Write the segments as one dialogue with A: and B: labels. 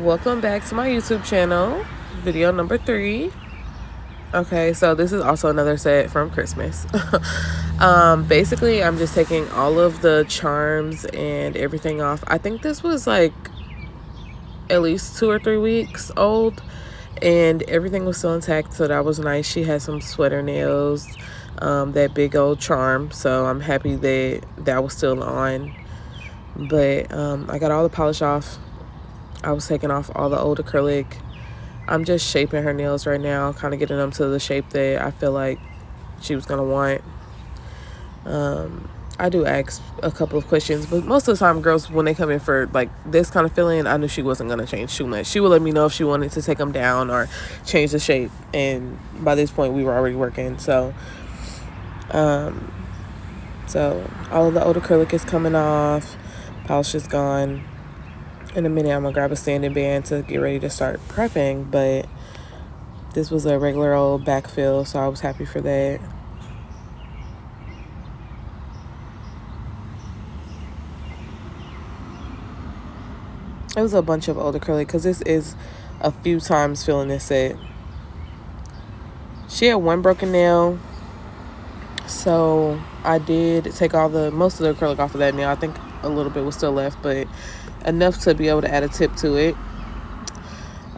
A: Welcome back to my YouTube channel, video number 3. Okay, so this is also another set from Christmas. Basically, I'm just taking all of the charms and everything off. I think this was like at least 2 or 3 weeks old, and everything was still intact, so that was nice. She had some sweater nails, that big old charm, so I'm happy that that was still on. But I got all the polish off. I was taking off all the old acrylic. I'm just shaping her nails right now, kind of getting them to the shape that I feel like she was going to want. I do ask a couple of questions, but most of the time girls, when they come in for like this kind of feeling, I knew she wasn't going to change too much. She would let me know if she wanted to take them down or change the shape, and by this point we were already working. So all of the old acrylic is coming off, polish is gone. In a minute I'm gonna grab a sanding band to get ready to start prepping, but this was a regular old backfill, so I was happy for that. It was a bunch of old acrylic because this is a few times filling this set. She had one broken nail, so I did take most of the acrylic off of that nail. I think a little bit was still left, but enough to be able to add a tip to it.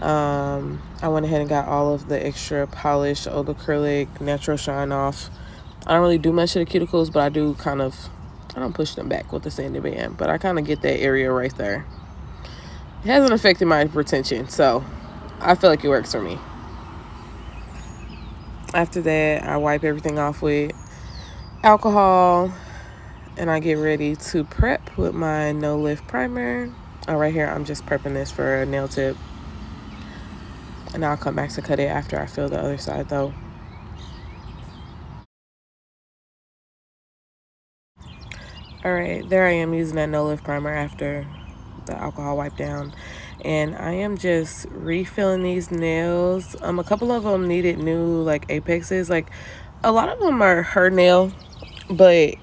A: I went ahead and got all of the extra polished old acrylic natural shine off. I don't really do much to the cuticles, but I don't push them back with the sanding band, but I kind of get that area right there. It hasn't affected my retention, so I feel like it works for me. After that, I wipe everything off with alcohol, and I get ready to prep with my no lift primer. Right here I'm just prepping this for a nail tip, and I'll come back to cut it after I fill the other side though. All right, there I am using that no lift primer after the alcohol wipe down, and I am just refilling these nails. A couple of them needed new like apexes. Like a lot of them are her nail, but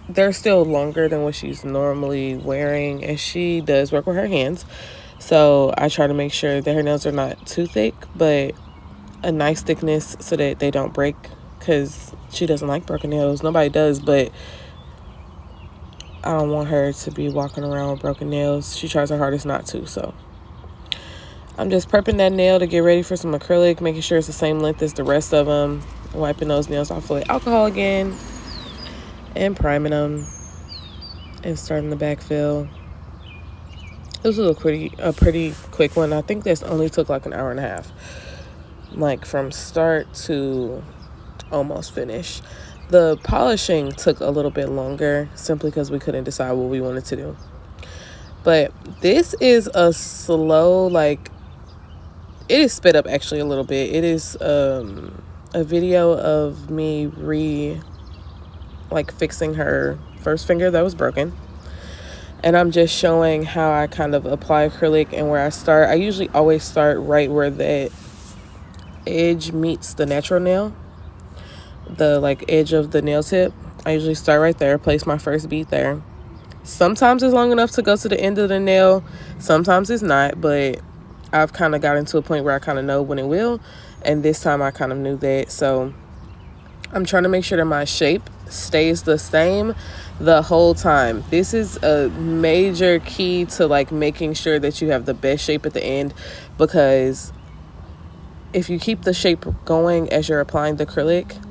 A: they're still longer than what she's normally wearing, and she does work with her hands, so I try to make sure that her nails are not too thick, but a nice thickness so that they don't break, because she doesn't like broken nails. Nobody does, but I don't want her to be walking around with broken nails. She tries her hardest not to, so I'm just prepping that nail to get ready for some acrylic, making sure it's the same length as the rest of them, wiping those nails off with alcohol again, and priming them, and starting the backfill. This was a pretty quick one. I think this only took like an hour and a half, like from start to almost finish. The polishing took a little bit longer simply because we couldn't decide what we wanted to do. But this is a slow, like, it is sped up actually a little bit. It is a video of me fixing her first finger that was broken, and I'm just showing how I kind of apply acrylic and where I start. I usually always start right where that edge meets the natural nail, the like edge of the nail tip. I usually start right there, place my first bead there. Sometimes it's long enough to go to the end of the nail, sometimes it's not, but I've kind of gotten to a point where I kind of know when it will, and this time I kind of knew that. So I'm trying to make sure that my shape stays the same the whole time. This is a major key to like making sure that you have the best shape at the end, because if you keep the shape going as you're applying the acrylic,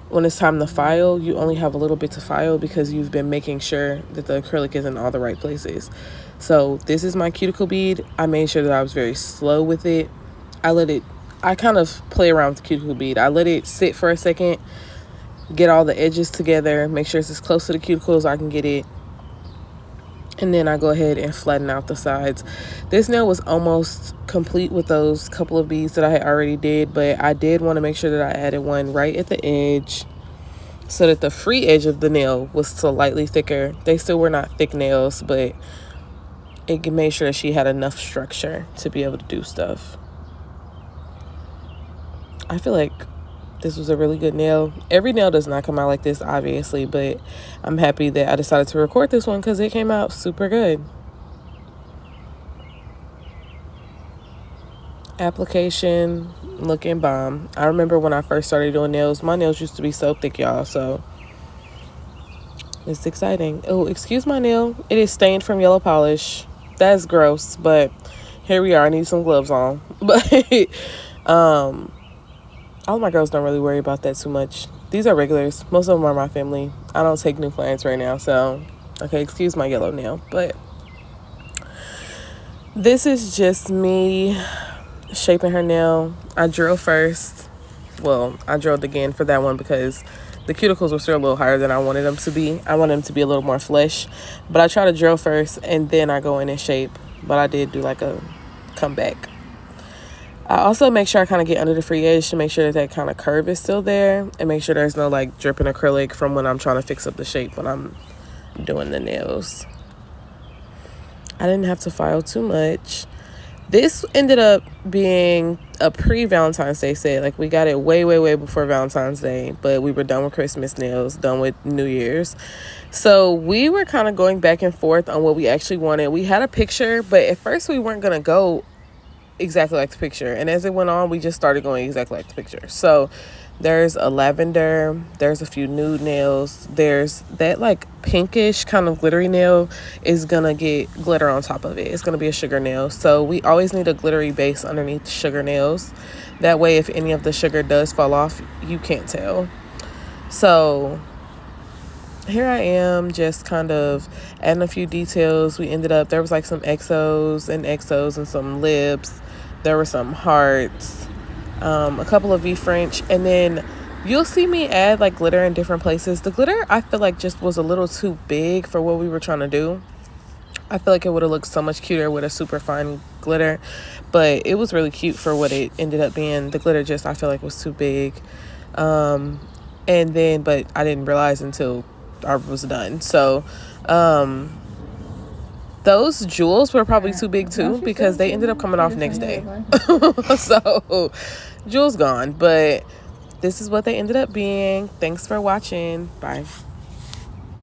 A: when it's time to file, you only have a little bit to file because you've been making sure that the acrylic is in all the right places. So this is my cuticle bead. I made sure that I was very slow with it. I kind of play around with the cuticle bead. I let it sit for a second, get all the edges together, make sure it's as close to the cuticle as I can get it, and then I go ahead and flatten out the sides. This nail was almost complete with those couple of beads that I had already did, but I did want to make sure that I added one right at the edge so that the free edge of the nail was slightly thicker. They still were not thick nails, but it made sure that she had enough structure to be able to do stuff. I feel like this was a really good nail. Every nail does not come out like this, obviously, but I'm happy that I decided to record this one because it came out super good. Application looking bomb. I remember when I first started doing nails, my nails used to be so thick, y'all, so it's exciting. Oh, excuse my nail. It is stained from yellow polish. That's gross, but here we are. I need some gloves on. But all my girls don't really worry about that too much. These are regulars. Most of them are my family. I don't take new clients right now, so okay, excuse my yellow nail. But this is just me shaping her nail. I drill first. Well, I drilled again for that one because the cuticles were still a little higher than I wanted them to be. I wanted them to be a little more flesh. But I try to drill first and then I go in and shape. But I did do like a comeback. I also make sure I kind of get under the free edge to make sure that kind of curve is still there. And make sure there's no like dripping acrylic from when I'm trying to fix up the shape when I'm doing the nails. I didn't have to file too much. This ended up being a pre-Valentine's Day set. Like, we got it way, way, way before Valentine's Day. But we were done with Christmas nails, done with New Year's. So we were kind of going back and forth on what we actually wanted. We had a picture, but at first we weren't going to go exactly like the picture. And as it went on, we just started going exactly like the picture. So there's a lavender, there's a few nude nails, there's that like pinkish kind of glittery nail is gonna get glitter on top of it. It's gonna be a sugar nail, so we always need a glittery base underneath sugar nails. That way if any of the sugar does fall off, you can't tell. So here I am just kind of adding a few details. We ended up, there was like some XOs and some lips. There were some hearts, a couple of V French, and then you'll see me add like glitter in different places. The glitter I feel like just was a little too big for what we were trying to do. I feel like it would have looked so much cuter with a super fine glitter, but it was really cute for what it ended up being. The glitter just I feel like was too big, and then but I didn't realize until I was done. So those jewels were probably too big too because they ended up coming off next day. So jewels gone, but this is what they ended up being. Thanks for watching. Bye.